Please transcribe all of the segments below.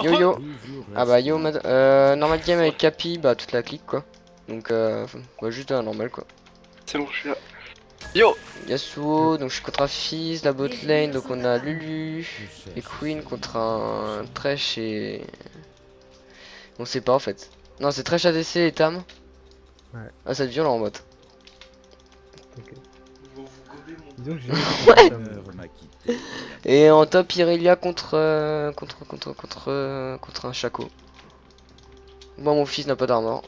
Yo yo. Ah bah yo, normal game avec Capi, bah toute la clique quoi. Donc ouais, juste un normal quoi. C'est bon, je suis là. Yo! Yasuo, donc je suis contre un Fizz, la bot lane, donc on a Lulu et Queen contre un Thresh et... On sait pas en fait. Non, c'est Thresh ADC et Tam. Ouais. Ah, ça devient violent en bot. Ok. Vous gobez mon... Disons que j'ai jamais joué Ouais. contre ça, Et en top, Irelia contre un Shaco. Moi, mon fils n'a pas d'armor.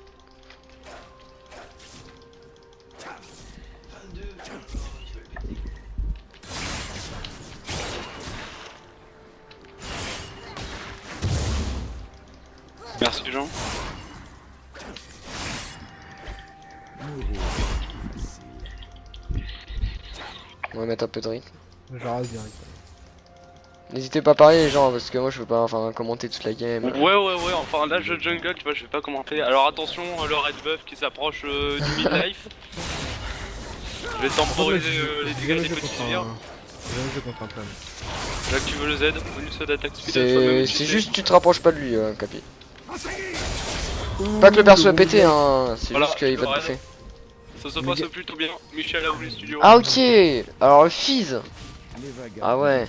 Merci Jean. On va mettre un peu de rythme. je rase direct. N'hésitez pas à parler les gens parce que moi je peux pas enfin commenter toute la game. Ouais, enfin là je jungle, tu vois, je vais pas commenter. Alors attention, le red buff qui s'approche du midlife. Je vais temporiser les dégâts des petits sbires. J'ai jamais joué contre un plan. Là que tu veux le Z, bonus d'attaque speed, même C'est juste tu te rapproches pas de lui, Capi. Pas que le perso est pété, hein, c'est Voilà, juste qu'il va te raid. bouffer. Ça se passe plutôt bien. Michel a ouvert les studios. Ah ok. Alors le Fizz. Ah ouais.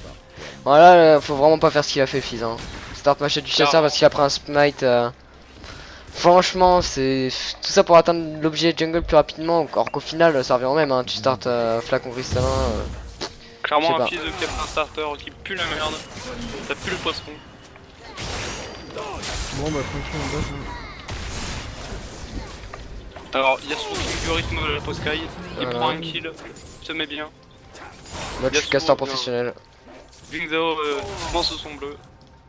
Voilà, faut vraiment pas faire ce qu'il a fait Fizz, hein. Start machette du chasseur parce qu'il a pris un smite. Franchement, c'est tout ça pour atteindre l'objet jungle plus rapidement, alors qu'au final ça revient au même, hein. Tu start flacon cristallin. Je sais Clairement un pas. pied de cap un starter qui pue la merde. Ça pue le poisson. Bon bah franchement on bosse. Alors Yasuo qui du rythme de la Poskai. Il Voilà. prend un kill. Se met bien. Moi je suis Yasuo, casteur bien. professionnel. Vingzao pense au son bleu.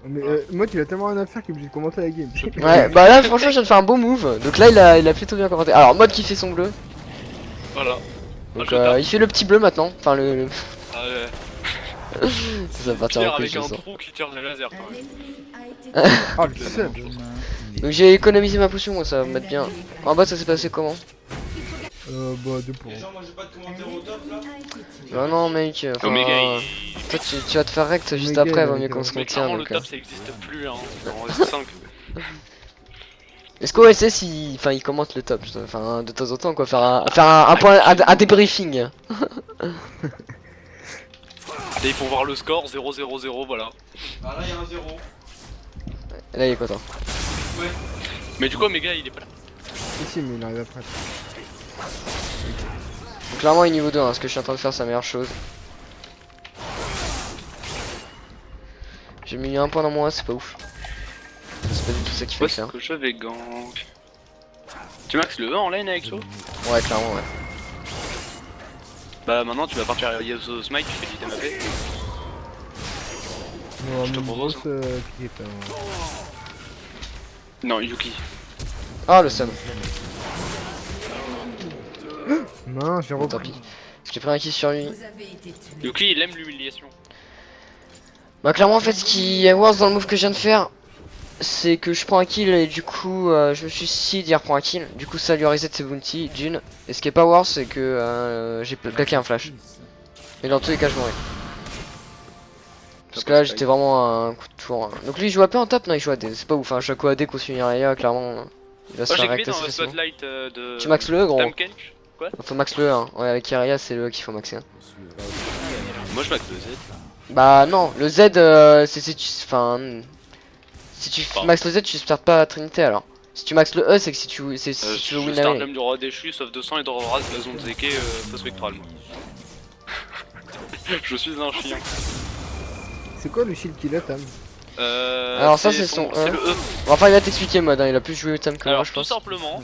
Mais moi tu as tellement rien à faire qu'il est obligé de commenter la game. Ouais, bah là franchement je viens de faire un beau move. Donc là il a plutôt bien commenté. Alors mode qui fait son bleu. Voilà. Donc je tape. il fait le petit bleu maintenant. Enfin le... Ah, ouais. Ça va partir Pierre en couille, avec je un sens. trou qui tire des lasers quand même. Ah le seul. Donc j'ai économisé ma potion, moi ça va me mettre bien. En bas ça s'est passé comment? Bah 2 pour. Moi j'ai pas de commentaire au top là. Non non mec, enfin... Omega Toi tu vas te faire rect juste Omega, après, il vaut a mieux été qu'on se Mais retient clairement le donc... top ça existe plus hein. En S5. Est-ce qu'OSS il commente le top, enfin de temps en temps quoi, faire un point, un débriefing. Et il faut voir le score 0-0-0 voilà. Ah là y'a un 0. Là il est content. Mais du coup Omega il est pas là. Si mais il arrive après. Donc clairement il est niveau 2, hein. Ce que je suis en train de faire c'est la meilleure chose. J'ai mis un point dans moi, c'est pas ouf. C'est pas du tout ça qui fait Où le faire. est-ce que je vais gank? Tu max le E en lane avec ça? Ouais clairement ouais. Bah maintenant tu vas partir à Yasuo Smite, tu fais du TMAP. Non, Je te mon propose. boss qui est Non Yuki. Ah le seum. Non j'ai Bon, tant repris. pis. J'ai pris un kill sur lui. Yuki il aime l'humiliation. Bah clairement en fait ce qui est worse dans le move que je viens de faire, c'est que je prends un kill et du coup je me suis si il reprend un kill. Du coup ça lui a reset ses bounty d'une. Et ce qui est pas worse c'est que j'ai claqué un flash. Et dans tous les cas je mourrais. Parce que là j'étais vraiment à un coup de tour. Donc lui il joue AP en top, non il joue AD, c'est pas ouf, hein. Chaque AD contre Uniria clairement il va se Moi faire j'ai mis recter dans assez le facilement. spotlight de... Tu max le E gros. Tam Kench. Quoi? Faut max le E, hein. Ouais avec Iria c'est le E qu'il faut maxer. Hein. Moi je max le Z. Bah non, le Z c'est si tu... Enfin... Si tu max le Z tu startes pas à Trinité alors. Si tu max le E c'est que si tu veux Je win start away. même du roi déchu sauf 200 et de ras de la zone Zeke feu spectral moi. Je suis un chien. C'est quoi le shield qu'il a Tam? Alors ça, c'est son C'est le E. Enfin il va t'expliquer mode, hein. Il a plus joué au thème que moi Alors je tout pense. simplement,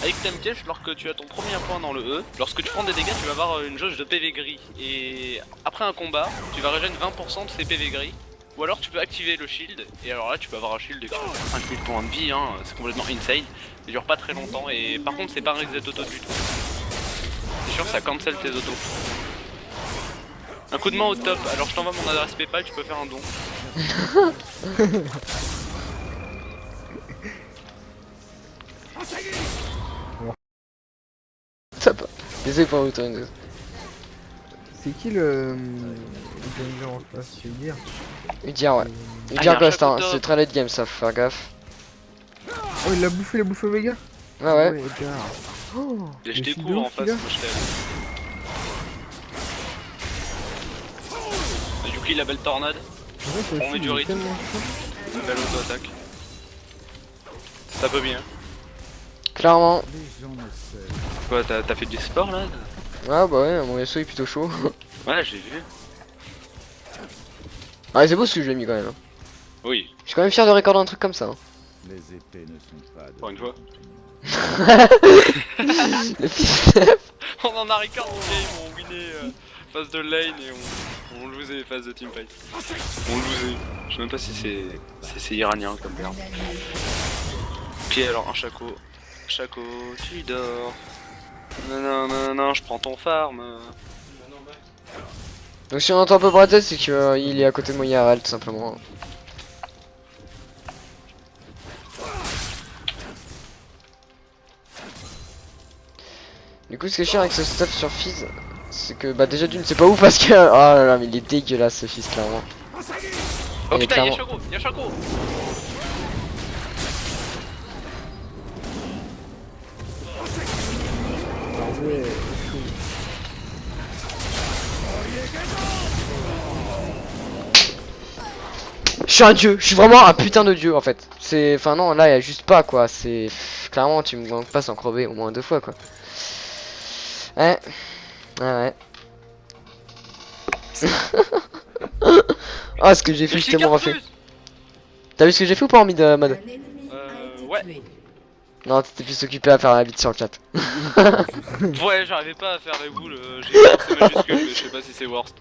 avec Tam Kench, lorsque tu as ton premier point dans le E, lorsque tu prends des dégâts tu vas avoir une jauge de PV gris. Et après un combat, tu vas régénérer 20% de ces PV gris. Ou alors tu peux activer le shield, et alors là tu peux avoir un shield qui a 5000 points de vie, hein. C'est complètement insane. Il dure pas très longtemps, et par contre c'est pas un reset auto du tout. C'est sûr ça cancel tes autos. Un coup de main au top, alors je t'envoie mon adresse Paypal, tu peux faire un don. Ça pas. Désolé pour l'auto. C'est qui le jungler en face? Je vais dire. Udyr, ouais. il y a Udyr un Ghost, hein. Shaco C'est très late game, ça, faut faire gaffe. Oh, il l'a bouffé Omega. Ouais, ouais. Edgar. Oh, Et mais je c'est de découvre en ouf, face, celui-là. moi je t'aime. Yuki la belle tornade, En fait, On le met film, du il est rythme. tellement chaud. belle auto-attaque. Ça peut bien. Clairement. Quoi, t'as fait du sport là? Ouais, bah ouais, mon SO est plutôt chaud. Ouais, j'ai vu. Ah, c'est beau ce que je l'ai mis quand même. Hein. Oui, Je suis quand même fier de recorder un truc comme ça. Hein. Les épées ne sont pas de pour une fois. Le fils de- On en a record mon game, on winné phase de lane et on losait phase de teamfight. On losait. Je sais même pas si c'est iranien comme merde. Ok, alors un Shaco. Shaco, tu dors. Non, je prends ton farm. Donc si on entend un peu Bradet, c'est qu'il est à côté de mon IRL tout simplement. Du coup ce qui est chiant avec ce stuff sur Fizz, c'est que bah déjà d'une c'est pas ouf parce que... Oh là là mais il est dégueulasse ce Fizz clairement. Oh Il est putain, clairement- y'a Shaco. Ah ouais, chaud. Je suis un dieu, je suis vraiment un putain de dieu en fait. C'est... Enfin non là il y a juste pas quoi, c'est... Clairement tu me manques pas sans crever au moins 2 fois quoi. Ouais. Ouais. Oh ce que j'ai fait, Et je t'ai tellement refait. plus. T'as vu ce que j'ai fait ou pas en mid mode? Ouais. Non t'étais plus occupé à faire la bite sur le chat. Ouais, j'arrivais pas à faire les boules, j'ai forcé majuscule, mais je sais pas si c'est worst.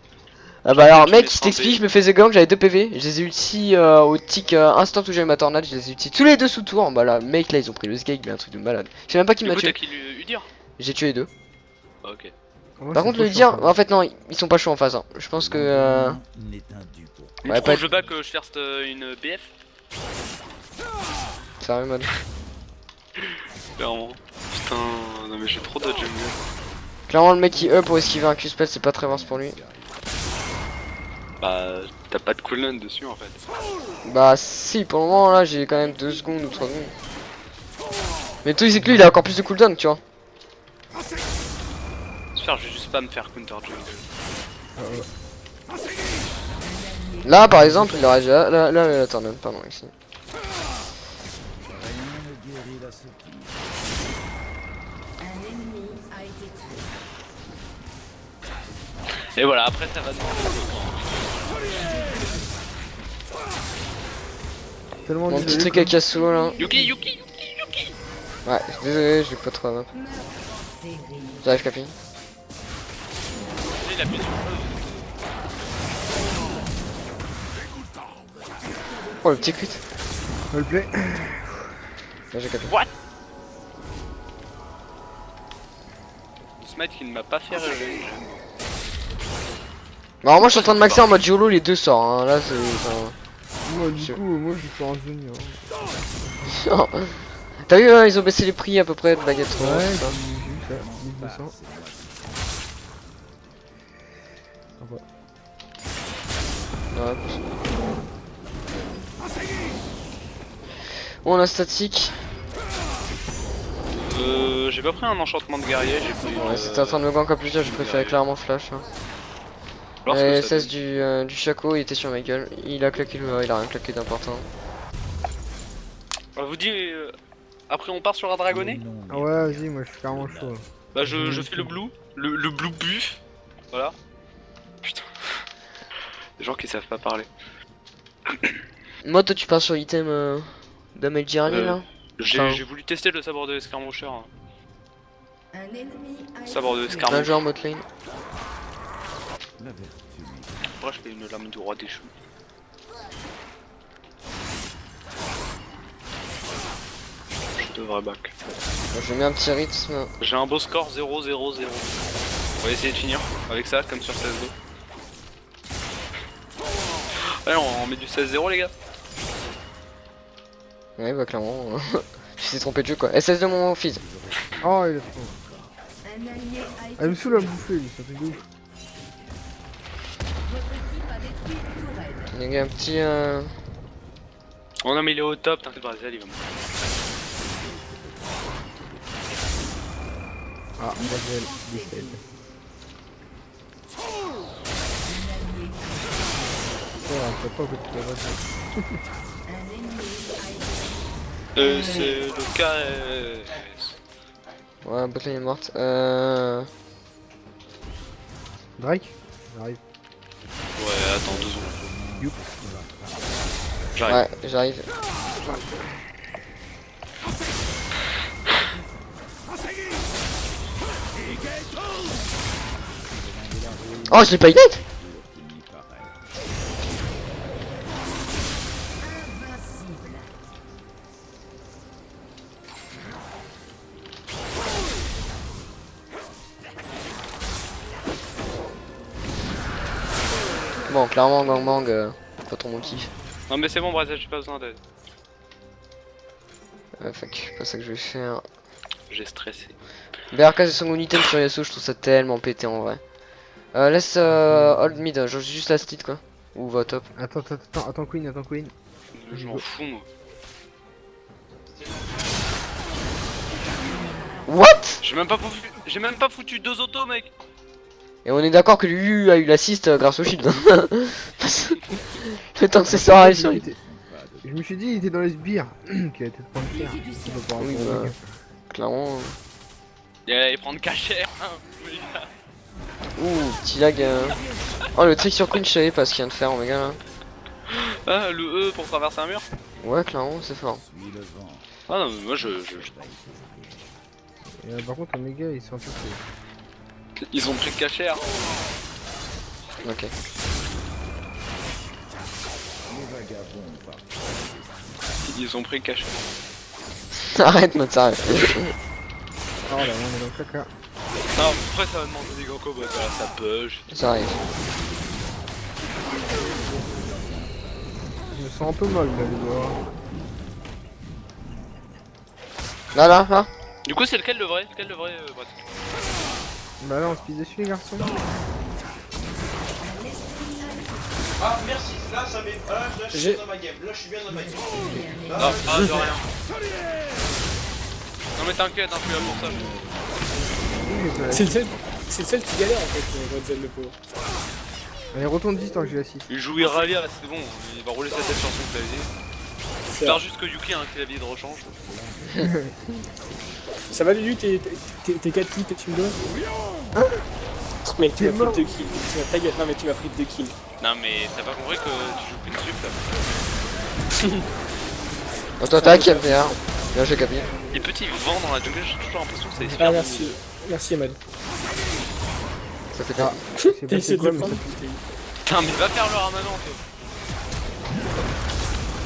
Ah bah alors Tu mec laisses je t'explique, tenter. je me faisais gang, j'avais 2 PV, je les ai ulti au tic instant où j'avais ma tornade, je les ai ulti tous les deux sous tour. Bah là mec là ils ont pris le skate, mais un truc de malade. Je sais même pas qui Du m'a coup, t'as tué. qui Udyr? J'ai tué les deux. Ah, ok. Moi, Par c'est contre pas le chaud, dire, quand même. en fait non ils sont pas chauds en face hein. Je pense que n'est un dupe. Du Ouais, coup, pas- je veux pas que je fasse une BF. sérieux mode. Clairement. Putain, non mais j'ai trop de jungle. Clairement le mec qui up pour esquiver un Q-spell c'est pas très worse pour lui. Bah, t'as pas de cooldown dessus en fait. Bah si pour le moment là j'ai quand même 2 secondes ou 3 secondes. Mais le truc c'est que lui il a encore plus de cooldown tu vois. J'espère que je vais juste pas me faire counter jungle. Là par exemple il aurait déjà... Là attends non, pardon ici. Rien ne guérit la sottise. Et voilà, après ça va demander. Tellement Mon petit désolé, truc quoi. avec Yasuo là. Yuki. Ouais désolé je l'ai pas trop up. J'arrive Capi. Il a plus de Oh le petit crit. Roleplay. Là j'ai Capi. Smite qui ne m'a pas fait rêver. Bah alors moi je suis en train de maxer en mode YOLO les deux sorts hein. Là c'est... enfin, Moi, du Je- coup, moi, je suis en zone. Hein. T'as vu ils ont baissé les prix à peu près de baguette. Ouais, Ouais, j'ai ça. vu ça. 1200. Ouais. Bon, on a statique. J'ai pas pris un enchantement de guerrier, j'ai pris. Ouais, c'était en train de me gank en plusieurs, j'ai préféré clairement flash. Hein. Lorsque Et ça 16 du Shaco, il était sur ma gueule. Il a claqué le. Il a rien claqué d'important. On vous dit. Après, on part sur la dragonnée. Ah ouais, vas-y, moi, je suis carrément chaud. Là. Bah, je fais le blue. Le blue buff. Voilà. Putain. Des gens qui savent pas parler. Moi, toi, tu pars sur item damage Jirani là. J'ai Enfin. voulu tester le sabre de l'escarmoucheur. Hein. Sabre de Un l'escarmoucheur. joueur bot lane. La vertu. Moi, je fais une lame du roi des choux. Je devrais back. Bon, je mets un petit rythme. J'ai un beau score 0-0-0. On va essayer de finir avec ça, comme sur 16-2. Allez, on met du 16-0 les gars. Ouais, bah clairement. Tu t'es trompé de jeu quoi. SS de mon fils. Oh, il est trop. Ah, il me saoule à bouffer, lui, ça fait de ouf. Il y a un petit Oh non mais il est au top, t'inquiète pas, il va mourir. Ah, Brazel, décède. Ouais, on peut pas que tu C'est le KS. Ouais, Botlane est morte. Drake j'arrive. Ouais, attends 2 secondes. Youp. J'arrive. Ouais, j'arrive. Oh, je l'ai pas ignite. Il m'y paraît. Bon, clairement, Gang Bang, pas trop mon kiff. Non mais c'est bon Brazel, j'ai pas besoin d'aide. Fuck, c'est pas ça que je vais faire. J'ai stressé. BRK j'ai son item sur Yasuo, je trouve ça tellement pété en vrai. Laisse hold mid, genre juste la stit quoi. Ou va top. Attends Queen. Je m'en fous moi. What? J'ai même pas foutu 2 autos mec. Et on est d'accord que lui a eu l'assist grâce au shield. Le temps que ça soit arrivé sur lui. Je me suis dit il était dans les sbires. Qui a été de prendre cher. Il va pas Oui, rentrer. bah, clairement. Il allait prendre cachère. Ouh, petit lag. Oh, le trick sur Queen, je savais pas ce qu'il vient de faire, Omega là. Ah, le E pour traverser un mur. Ouais, clairement, c'est fort. Suis le vent. Ah non mais moi je... Et, par contre Omega ils sont un peu cool. Ils ont pris cachère. Ok. Les vagabonds partent. Ils ont pris cachère. Arrête, mode sérieux. Oh là on est dans le caca. Non, après ça va demander des gros combats, ça push. Ça arrive. Je me sens un peu mal là les doigts. Là. Du coup c'est lequel le vrai Brad? Bah là on se pisse dessus les garçons. Ah, merci. Là, ça m'est. Là, je suis bien dans ma game. Là, je suis bien dans ma game. Ah, de rien. Non mais t'inquiète, hein, je suis là pour ça. C'est le seul qui galère en fait, Godzilla le pauvre. Allez retourne 10 tant que j'ai l'assist. Il joue Iralia, c'est bon, il va rouler sa tête sur son clavier. C'est J'espère vrai. juste que Yuki a un clavier de rechange. Ça va Lulu, t'es 4 kills que tu me donnes Mais tu m'as pris 2 kills. Ta gueule, non mais tu m'as pris 2 kills. Non mais t'as pas compris que tu joues plus de sup là. Auto-attaque, MDR. Bien joué, Capi. Les petits vents dans la jungle, j'ai toujours l'impression que c'est Ah super merci, merci Emad. Ça fait Ah, pas. c'est T'as pas essayé de quoi le mais ça prendre Putain mais va faire le ramadan en fait.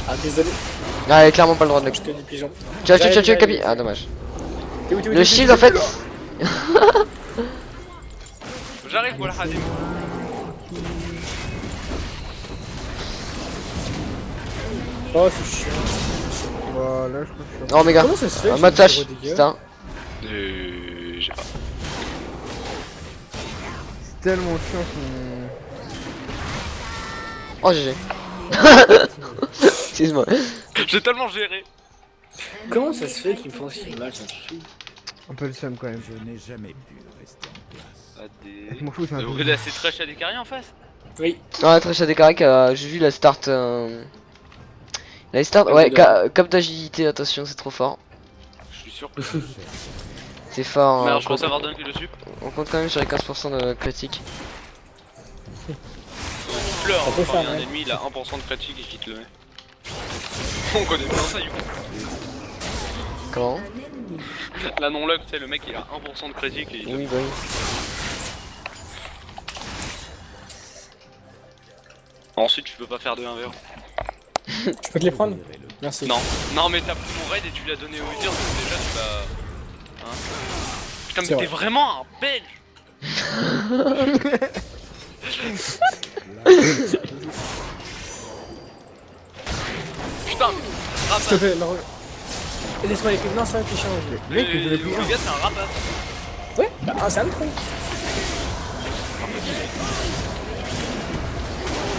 Ah désolé, Ah, il a clairement pas le droit de le. je te dis pigeon. Tu as tué, Capi. Ah, dommage. T'es où, t'es où, Le t'es où, shield t'es où, en fait. t'es où J'arrive voilà Hadim. Oh c'est chiant. Voilà je crois que je suis Non, Omega. Comment ça se fait que Mode j'ai tâche. zéro dégâts C'est un. J'ai pas. C'est tellement chiant son... Oh, GG. Excuse-moi. J'ai tellement géré. Comment ça se fait qu'ils me font si mal, ça me saoule. Un peu le seum quand même. Je n'ai jamais pu rester en place. Je m'en fous c'est un Vous peu... regardez c'est trash à des carrés en face. Oui, Ouais, très chat des carrés, j'ai vu la start. La start, ouais, cap d'agilité, attention, c'est trop fort. Je suis sûr. C'est fort. Mais hein, alors je pense avoir dingue le sup. on compte quand même sur les 15% de critique. Tu pleures Ça peut hein, quand il y a faire, un ouais. ennemi, il a 1% de critique et qu'il te le met. On connaît bien ça, Yuki. Comment? La non-luck, tu sais, le mec il a 1% de critique et il Oui, bah oui. Ensuite, tu peux pas faire de 1v1. je peux te les prendre Merci. Non, non, mais t'as pris mon raid et tu l'as donné au Udir, donc déjà tu vas. Hein. Putain, mais C'est t'es vrai. vraiment un belge! Putain, S'il te plaît, non. Laisse-moi les clics. Non, ça va être chiant. Mec, je l'ai pris le gars c'est un rapat. Ouais, bah, c'est un tronc.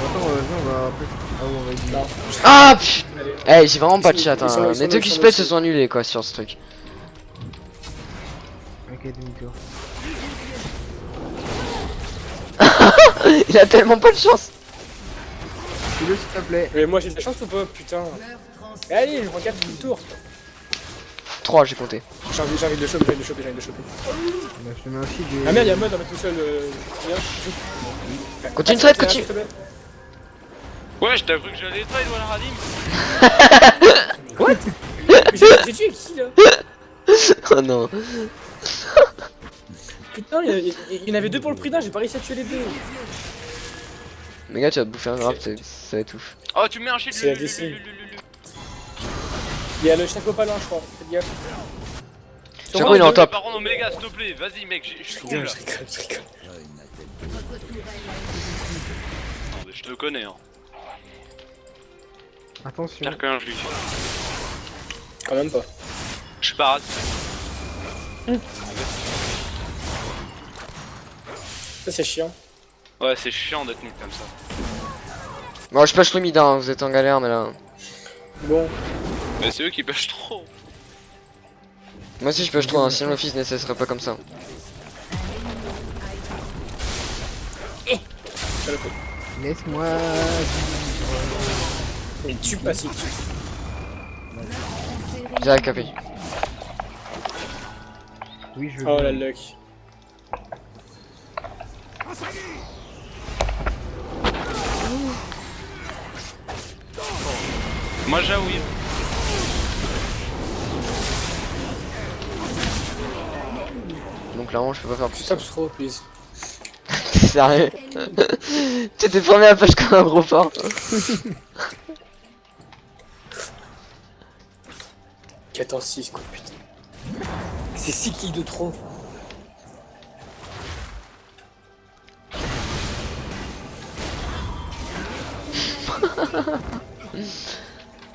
Attends, vas-y on va après... Ah ouais, vas-y. Non. Ah putain. Allez. Eh, j'ai vraiment pas de chat, Ils sont là, hein. ils sont Les là, deux ils qui sont se là pètent se aussi. sont annulés quoi sur ce truc. Ok, demi-tour. Il a tellement pas de chance. Fais-le s'il te plaît. Mais moi j'ai de la chance ou pas, putain. Allez, je regarde tout le tour. 3 j'ai compté. J'ai envie de le choper, j'ai envie de le choper, j'ai envie de le choper. Bah, je te mets un feed et... Ah merde, y'a mode en fait tout seul. Viens. Continue Ah, trade, tiens, continue. s'il te plaît. Ouais, je t'ai cru que j'allais trade, voilà Radim. What? Mais j'ai tué qui là? Oh non. Putain, il y en avait deux pour le prix d'un, j'ai pas réussi à tuer les deux. Mais gars, tu vas te bouffer un grave, ça étouffe. Oh, tu me mets un shield. C'est la DC. Il y a le chaco pas loin, je crois. Faites gaffe. Chaco, il est en top. Par contre, Omega, s'il te plaît, vas-y, mec, je suis cool là. Je rigole. Non, mais je te connais, hein. Attention. Pire qu'un juif. Quand même pas. Je suis pas Ça c'est chiant. Ouais, c'est chiant d'être nul comme ça. Bon, je push le mid, hein. Vous êtes en galère, mais là. Bon. Mais c'est eux qui pêchent trop. Moi aussi, je push trop, hein. Sinon, l'office ne serait pas comme ça. Laisse-moi... Mais tue pas si tu. J'ai capé. Oui, je veux Oh bien. la luck. Moi, j'avoue. Donc, clairement, je peux pas faire plus. Stop trop, please. Sérieux. Tu t'es formé à push comme un gros porc. 14-6 quoi, putain. C'est 6 kills de trop.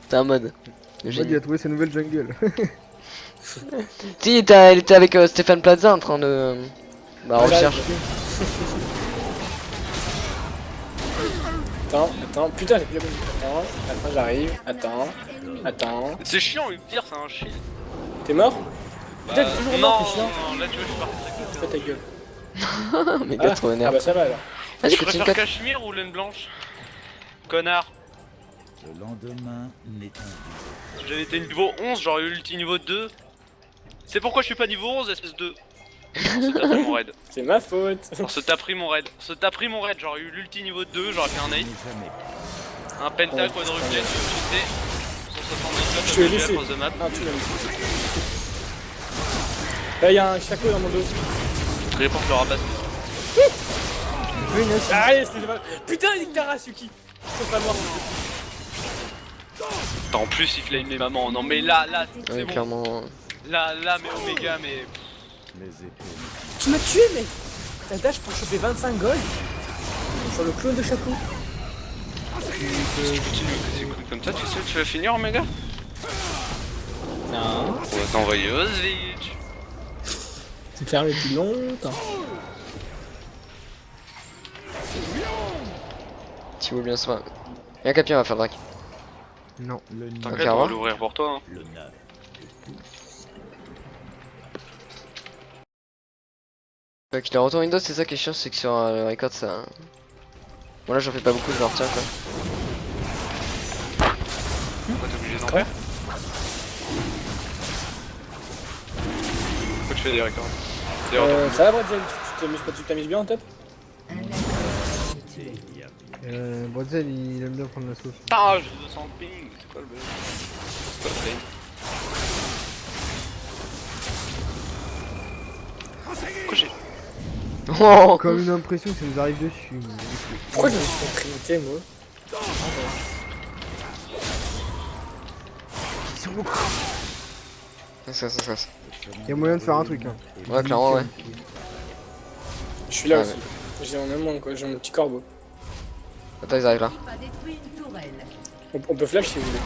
T'es un mode. Le Mode, génie. il a trouvé sa nouvelle jungle. Si, il était avec Stéphane Plaza en train de. Bah, recherche. Attends, putain, j'ai plus la bonne. Attends, j'arrive. Attends. C'est chiant, une tire, c'est un shield. T'es mort? Putain, t'es toujours mort, t'es chiant. non, là tu vois, je suis parti. Fais ta gueule. Mais gars, trop Ah énervé. bah ça va alors. Vas-y, Je continue préfère 4. Cachemire ou laine blanche? Connard. Le lendemain n'est un J'avais été niveau 11, j'aurais eu l'ulti niveau 2. C'est pourquoi je suis pas niveau 11, espèce de. Se t'a pris mon raid. C'est ma faute. Alors, se t'a pris mon raid. Se t'a pris mon raid, j'aurais eu l'ulti niveau 2, j'aurais fait un nade. Un penta quadruple jet, tu sais. Je vais 179 laisser. across the map. Ah, tu l'as mis. Là, y'a un chaco dans mon dos. Je réponds le rabat. Ah, allez, c'est mal. Putain, il est Karasuki. C'est pas mort. Putain, en plus, il claim les mamans. Non, mais là, c'est Oui, bon. clairement. Là, mais Omega, mais. les épées. Tu m'as tué, mec. T'as dash pour choper 25 gold sur le clone de chaco. Si tu continues à coups comme ça, tu sais où tu vas finir, Omega? Non. On va t'envoyer au Switch. Tu te fermes depuis longtemps. Si vous voulez bien se faire. Y'a Capi, on va faire le drac. Non. Le nid, T'inquiète, Ok, au on va revoir. l'ouvrir pour toi. Hein. le neuf. Qu'il a retour Windows, c'est ça qui est chiant, c'est que sur le record ça. Bon, là j'en fais pas beaucoup, je m'en retiens quoi. Pourquoi t'es obligé d'en faire? Pourquoi tu fais des records? Des records. Ça va, Bretzel, tu t'amuses bien en top? Bretzel, il aime bien prendre la sauce. Ah, j'ai 200 ping, c'est quoi le bug? C'est quoi le play? Pourquoi j'ai. Oh Comme une impression que ça nous arrive dessus. mais- Pourquoi je me suis fait trinité, moi? ça. Y'a moyen de faire un truc, hein. Ouais, clairement, ouais. Je suis là Ah, aussi. J'ai un amant, quoi, j'ai mon petit corbeau. Attends, ils arrivent là. On peut flash si vous voulez.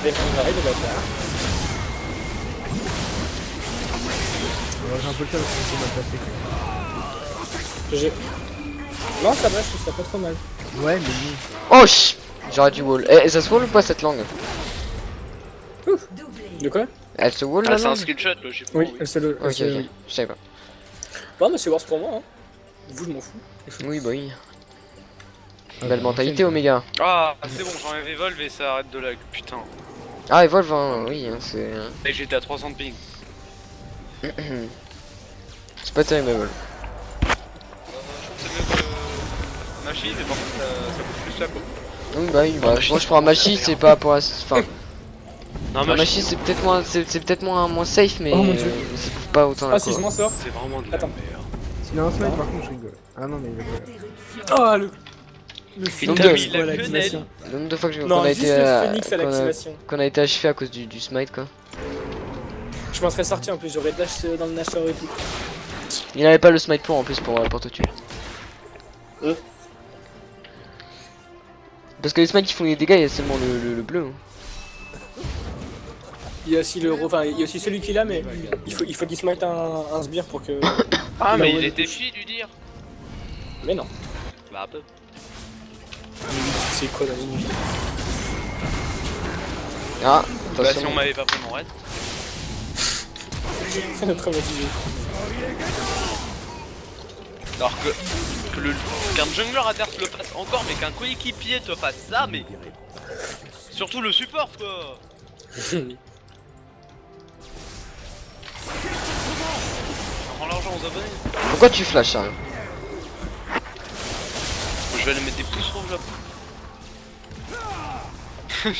Les gens arrivent de bâtard. J'ai un peu le cas parce que c'est mal passé. J'ai... Non, ça va, je trouve ça pas trop mal. Ouais, mais oui. Oh ch... J'aurais dû wall. Eh, ça se wall ou pas cette langue? De quoi? Elle se wall Ah, la c'est un langue? skill shot, logiquement. Oui, c'est le... Ok, c'est- ok. Je savais pas. Bon, mais c'est worse pour moi, hein. Vous, je m'en fous. Oui, bah oui. Ah, Belle bah, mentalité, enchaîne. Omega. Ah, c'est bon, j'enlève Evolve et ça arrête de lag, putain. Ah, Evolve, hein, oui, hein, c'est. Et j'étais à 300 de ping. C'est pas terrible, Evolve. Je trouve que c'est mieux que Machi, mais par contre, ça coûte plus la peau. Oui, bah oui, bah, moi je prends Machi, c'est pas pour. Enfin, Non, Machi c'est peut-être moins, c'est peut-être moins safe, mais Oh mon Dieu. ça coûte pas autant la Ah, si je m'en sors. c'est vraiment de la Attends. merde. S'il a un smite, par contre, je rigole. Ah non, mais il va pas. Oh, le Il phoenix, t'a mis quoi, la l'activation. Le nombre de fois que Non, qu'on a juste été le phoenix à qu'on a- l'activation. qu'on a été achevé à cause du smite quoi. Je m'en serais sorti en plus, j'aurais dash dans le nashor et tout. Il avait pas le smite pour en plus pour te tuer. Parce que les smites qui font les dégâts, il y a seulement le bleu. hein. Il y a aussi le... Enfin, il y a aussi celui qui l'a, mais il faut qu'il smite un sbire pour que... Ah, mais Il a il one était push. fi du dire. Mais non. Bah, un peu. C'est quoi la ligne? Ah, Bah, attention. si on m'avait pas pris mon raid. Ça m'a traumatisé. Alors qu'un jungler à terre te le fasse encore, mais qu'un coéquipier te fasse ça, mais. Surtout le support quoi. On rend l'argent aux abonnés. Pourquoi tu flashes hein? Je vais aller mettre des pouces rouges là.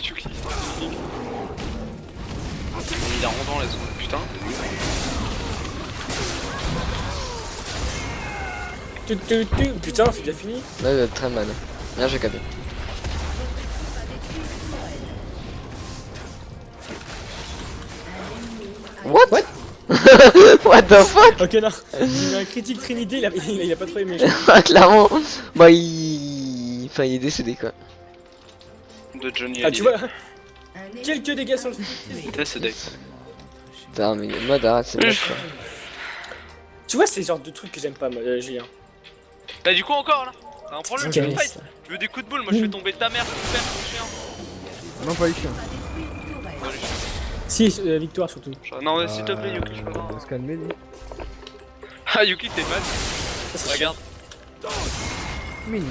Tu cliques. Il a rendant la zone, putain. Putain, c'est déjà fini. Là, il va être très mal. Bien, j'ai capé. What? What the fuck? Ok, non. J'ai mis un critique Trinité, il a pas trop aimé. Clairement, bah il... Enfin, il est décédé quoi. De Johnny Ah, tu vois, quelques dégâts sur le T'es ce deck. Putain, mais le mode arrête, c'est mec quoi. Tu vois, c'est le genre de truc que j'aime pas, moi, Julien. Bah, du coup, encore là. T'as un problème, je Ok. veux fight. Je veux des coups de boule, moi je fais tomber ta mère, ton père, ton chien. Non, pas les chiens. Si, victoire surtout. Non, mais s'il te plaît, Yuki, je peux On pas. va se calmer, lui. Ah, Yuki, t'es mal. Regarde, Mignon.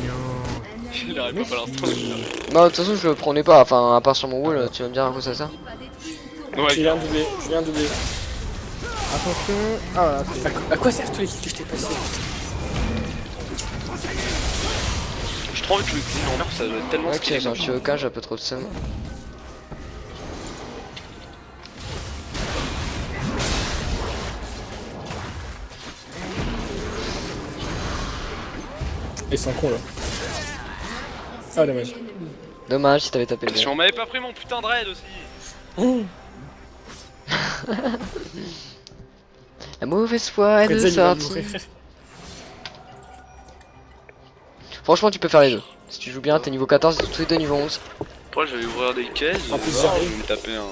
il aurait pas fallu l'instru. Non, de toute façon, je le prenais pas. Enfin, à part sur mon wall, tu vas me dire à quoi ça sert. Ouais, Je viens de doubler, je viens de doubler. Attention. Ah voilà, c'est À quoi servent tous les kills que je t'ai passés? j'ai trop envie de jouer clean en mer, ça doit être tellement Ok, stylé. genre, je suis au cas, j'ai un peu trop de seum. Ils sont cons là. Ah, dommage. Dommage si t'avais tapé le Si bien. on m'avait pas pris mon putain de raid aussi. La mauvaise foi est de Pretzel, il va sortie. mourir. Franchement, tu peux faire les deux. Si tu joues bien, t'es niveau 14, tous les deux niveau 11. Après, je vais ouvrir des caisses. En plus, je vais j'arrive. me taper un.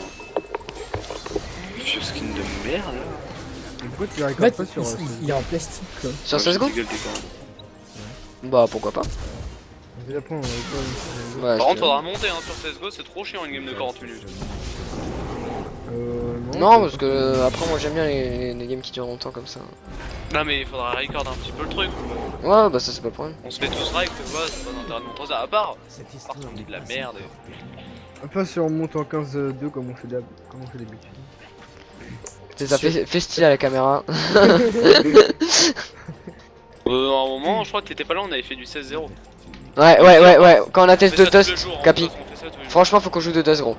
Vieux skin de merde là. Pourquoi tu En récoltes fait, pas sur... il est en plastique quoi. Sur Ouais, 16 je secondes? dégueule des gants. Bah, pourquoi pas. Après, on va pas... Ouais, Par contre, je- faudra monter hein, sur CSGO, c'est trop chiant une game de 40 minutes. Non, parce que après, moi j'aime bien les games qui durent longtemps comme ça. Non, mais il faudra record un petit peu le truc. Ouais, bah ça, c'est pas le problème. On se fait tous règles, tu vois, c'est pas d'intérêt de montrer ça. À part, on dit de la merde. Pas si on monte en 15-2 comme on fait d'habitude. C'est ça, fais style à la caméra. À un moment, je crois que t'étais pas là, on avait fait du 16-0. Ouais. Quand on a On fait test de ça tous les Dust, jours, en Capi. plus, on fait ça tous les jours. Franchement, faut qu'on joue de Dust, gros.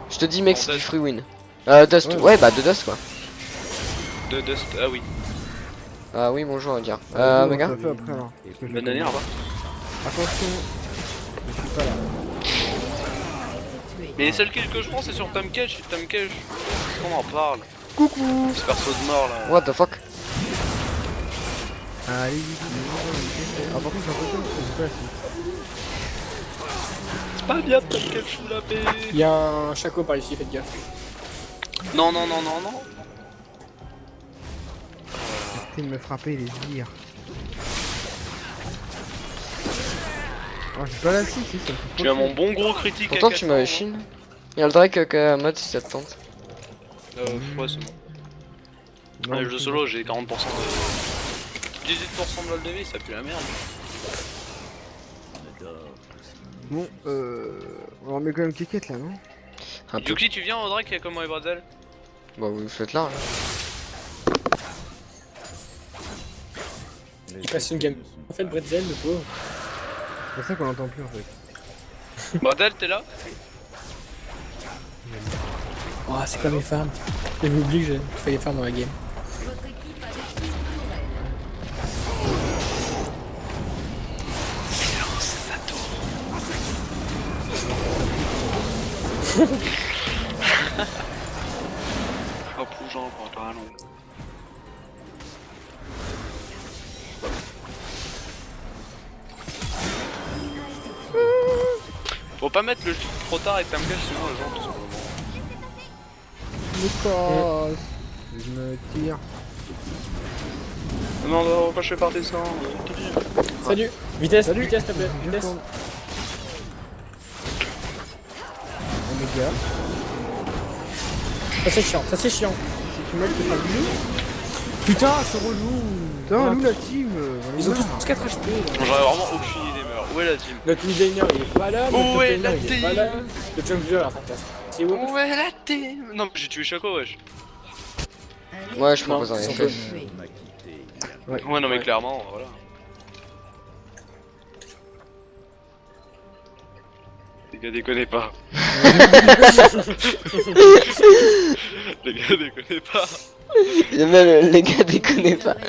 Je te dis, mec, En c'est du Dust. free win. Dust, ouais, bah de Dust quoi. De Dust, ah oui. Ah oui, bonjour, on va dire. On Mega fait après alors. Parce que je Bonne vais- année, au revoir. Attention. Je suis pas là. Mais les seuls kills que je prends, c'est sur Tamkesh. Tamkesh, on en parle. Coucou. Ce perso de mort là. What the fuck? Allez, vite. Ah, par contre, c'est un peu chaud, c'est pas assez. C'est pas bien Tamkesh sous la paix. Il y a un chaco par ici, faites gaffe. Non, non, non, non, non. Arrêtez de me frapper les sbires. Oh, j'ai pas la cible, si ça me fait Tu trop as mon chier. bon gros critique. Pourtant à tu 400, m'avais hein. chine. Il y a le Drake mode si ça te tente. Ouais, c'est bon. Non, Ouais, mais jeu c'est solo, j'ai 40% de. 18% de vol de vie, ça pue la merde. bon. On remet quand même Keket là, non? Un peu. Yuki, tu viens au Drake comme moi et Bretzel? Bah vous faites là. Les Il passe une épées game. ne sont En fait, pas Bretzel, le pauvre. C'est pour ça qu'on l'entend plus en fait. Bretzel, t'es là? Oh, c'est comme les farms. J'avais oublié que je fais les farms dans la game. Oh, Pougeant, pour toi, non. Faut pas mettre le shield trop tard et que ça me cache sinon les gens tout simplement. Me casse. Je me tire. Non, non, on va pas choper par descendre. Salut. Vitesse, Salut. vitesse, s'il te plaît. Je Vitesse. tourne. Omega. Ça c'est chiant, ça c'est chiant. Si tu m'aides, tu feras du loup. Putain, c'est relou. Putain, nous la team. Ils ont tous 4 HP. là. J'aurais vraiment aucune idée, mais alors, où est la team? Notre mid laner il est pas là, notre Où top est laner la il est team pas là, le jungler à ta place. C'est où? Où est la team? Non, mais j'ai tué Chaco, wesh. Ouais je Non, propose un ils sont FF. m'a quitté. Ouais, non, mais Ouais. clairement, voilà. Les gars, déconnez pas. Les gars, déconnez pas. Même les gars déconnez pas. Tu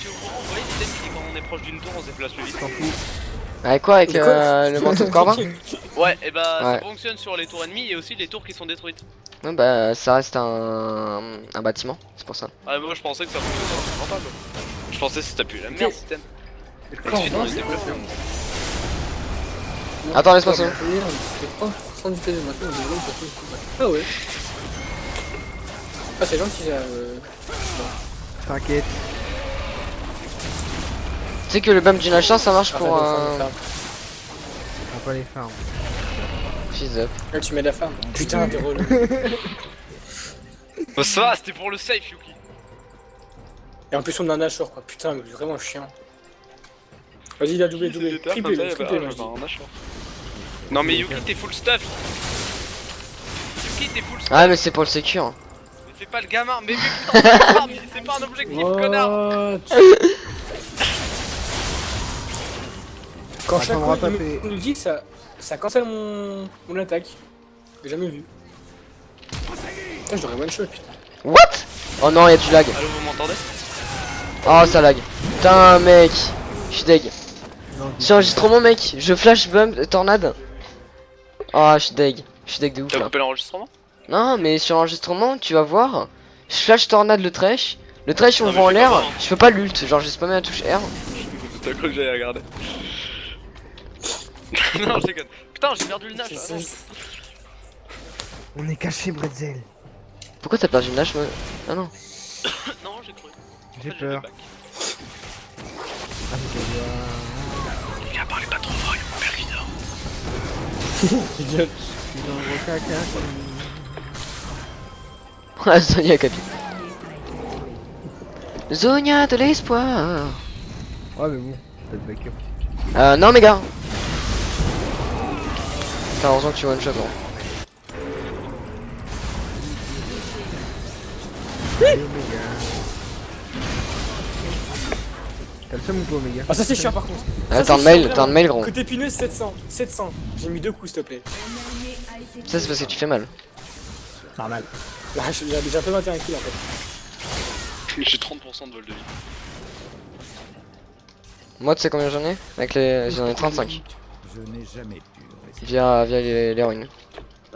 es au courant, vous voyez, l'idée, c'est quand on est proche d'une tour, on se déplace plus vite. Avec quoi? Avec le manteau de Corbin? Ouais, et bah Ouais. ça fonctionne sur les tours ennemies et aussi les tours qui sont détruites. Ouais bah ça reste un bâtiment, c'est pour ça. Ah, moi je pensais que ça fonctionnait vraiment pas quoi. Je pensais que c'était plus la merde système. Ensuite on est développé. Attends laisse-moi ça. Sans vitesse de maintenant, on développe, ça fait. Ah ouais. Ah, c'est gentil ça. T'inquiète. Tu sais que le bump d'une achat ça marche pour On prend pas les farms. fizz up. Là, tu mets la farm. Putain, t'es relou. Bah ça va, c'était pour le safe Yuki. Et en plus, on a un Nashor quoi. Putain, mais vraiment chiant. Vas-y, il a doublé, doublé. Triplé, triplé, moi, je dis. Non mais Yuki t'es full stuff. Yuki t'es full stuff. Ah mais c'est pour le secure. Mais fais pas le gamin, mais putain, c'est pas un objectif connard. What? Quand chaque Attends, fois on va qu'il taper. nous dit, ça cancelle mon attaque. J'ai jamais vu. Putain, j'aurais one shot, putain. What? Oh non y'a du lag. Allô, vous m'entendez? Oh ça lag. Putain mec. Je suis deg. Non, Sur enregistrement mec, je flash bump tornade. Oh je suis deg. Je suis deg de ouf T'as là. coupé l'enregistrement? Non mais sur enregistrement tu vas voir. Je flash tornade le trash. Le trash on Non, le mais voit en fais l'air. pas voir, hein. Je peux pas l'ult. Genre j'ai spammé la touche R. T'as cru que j'allais regarder? Non, je déconne. Putain, j'ai perdu le Nash. Ah, non. On est caché, Bretzel. Pourquoi t'as perdu une lâche moi? Ah non. Non, j'ai cru. J'ai En fait, peur. back. Ah, mais Les gars, parlez pas trop fort, il mon père qui dort. je suis dans le gros caca. Ah Zonia capi. Zonia de l'espoir. Ouais, mais bon, t'as le backup. Non mes gars. Putain, heureusement que tu one shot gros. Allez, Omega. T'as le seum ou pas, Omega? Ah, ça c'est chiant par contre. Ah, Ça, t'as un c'est mail, chiant, t'as un vraiment. mail gros. Côté pineuse 700. 700. J'ai mis 2 coups, s'il te plaît. Ça c'est parce que tu fais mal. Normal. Là, j'ai déjà fait 21 kills en fait. J'ai 30% de vol de vie. Moi tu sais combien j'en ai? Avec les. J'en ai 35. Je n'ai jamais pu rester. Via les runes.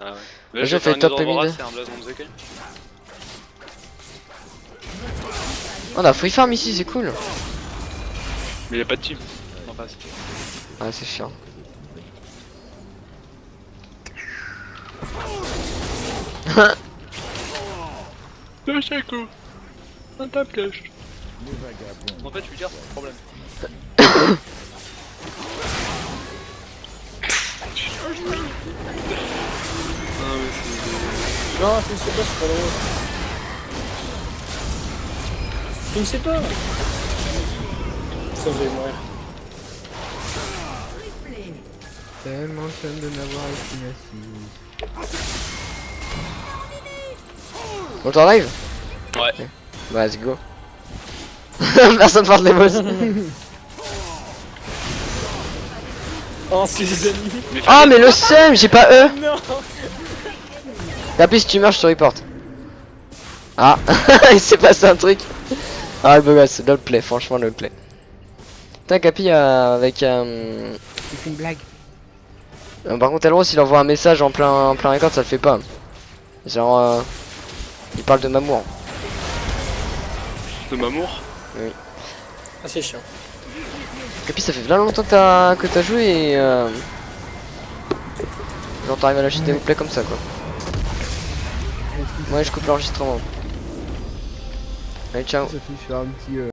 Ah ouais. J'ai Là, j'ai fait fait top top mid. c'est un blason de Zekai. On a free farm ici, c'est cool. Mais y'a pas de team. Non, pas assez. Ah c'est chiant. C'est cool. Un tape-lèche. Les vagabonds. En fait, je lui dire, c'est le problème. Non, je ne sais pas, c'est pas drôle. Je ne sais pas. Ça, je vais mourir. Tellement seul de n'avoir aucune assise. On t'arrive? Ouais. Bah, let's go. Personne porte les boss. Oh, c'est des amis. Ah, mais le seum, j'ai pas E. Non. Capi, si tu meurs, je te report. Ah, il s'est passé un truc. Ah, le beau gosse, le play, franchement, le play. Putain, Capi, avec. C'est une blague. Par contre, Elros, il envoie un message en plein record, ça le fait pas. Genre, il parle de Mamour. De Mamour. Ah, c'est chiant. Capi, ça fait bien longtemps que t'as joué et. Genre, t'arrives à lâcher des replays comme ça, quoi. Ouais, je coupe l'enregistrement. Allez, ciao. Ça fait faire un petit